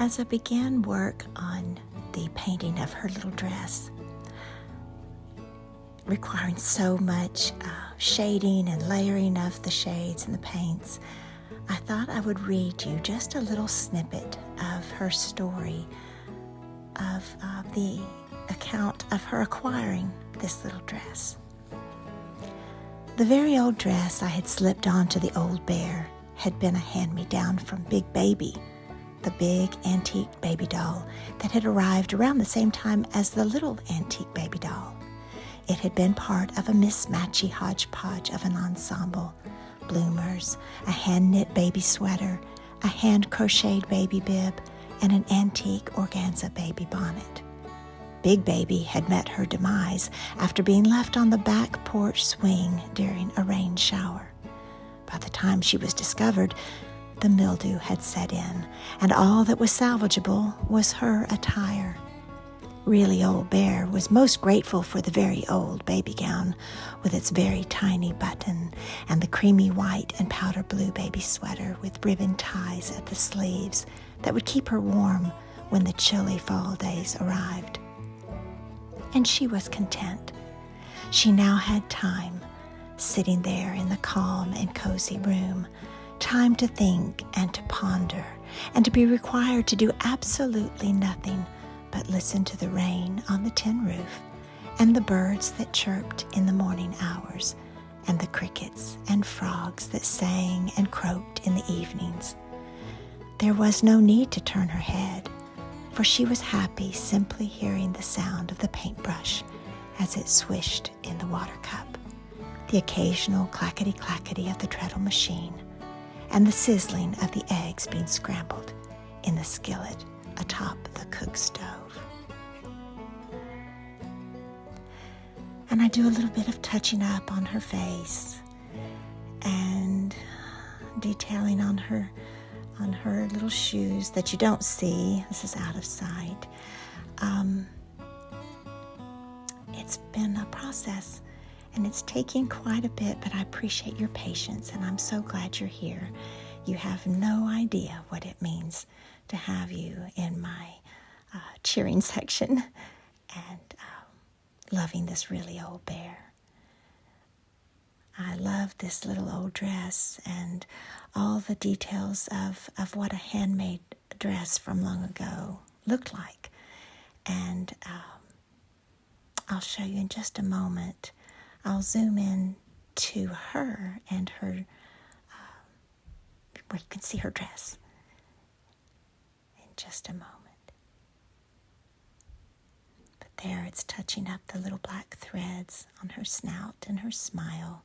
As I began work on the painting of her little dress, requiring so much shading and layering of the shades and the paints, I thought I would read you just a little snippet of her story, of the account of her acquiring this little dress. The very old dress I had slipped onto the old bear had been a hand-me-down from Big Baby, the big antique baby doll that had arrived around the same time as the little antique baby doll. It had been part of a mismatchy hodgepodge of an ensemble: bloomers, a hand-knit baby sweater, a hand-crocheted baby bib, and an antique organza baby bonnet. Big Baby had met her demise after being left on the back porch swing during a rain shower. By the time she was discovered, the mildew had set in, and all that was salvageable was her attire. Really Old Bear was most grateful for the very old baby gown with its very tiny button, and the creamy white and powder blue baby sweater with ribbon ties at the sleeves that would keep her warm when the chilly fall days arrived. And she was content. She now had time, sitting there in the calm and cozy room, time to think and to ponder, and to be required to do absolutely nothing but listen to the rain on the tin roof, and the birds that chirped in the morning hours, and the crickets and frogs that sang and croaked in the evenings. There was no need to turn her head, for she was happy simply hearing the sound of the paintbrush as it swished in the water cup, the occasional clackety-clackety of the treadle machine, and the sizzling of the eggs being scrambled in the skillet atop the cook stove. And I do a little bit of touching up on her face and detailing on her little shoes that you don't see. This is out of sight. It's been a process, and it's taking quite a bit, but I appreciate your patience, and I'm so glad you're here. You have no idea what it means to have you in my cheering section and loving this really old bear. I love this little old dress and all the details of what a handmade dress from long ago looked like. And I'll show you in just a moment. I'll zoom in to her and her, where you can see her dress in just a moment. But there it's touching up the little black threads on her snout and her smile.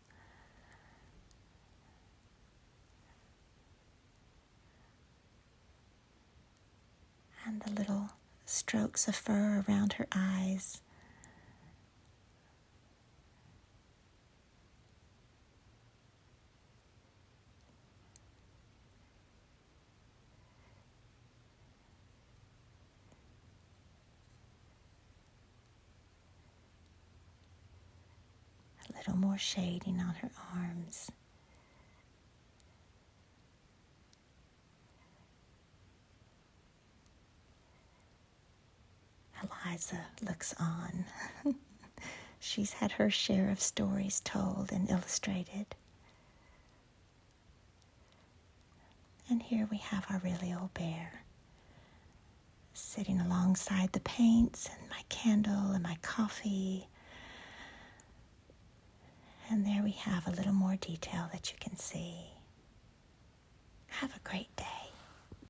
And the little strokes of fur around her eyes. A little more shading on her arms. Eliza looks on. She's had her share of stories told and illustrated. And here we have our really old bear, sitting alongside the paints and my candle and my coffee. And there we have a little more detail that you can see. Have a great day.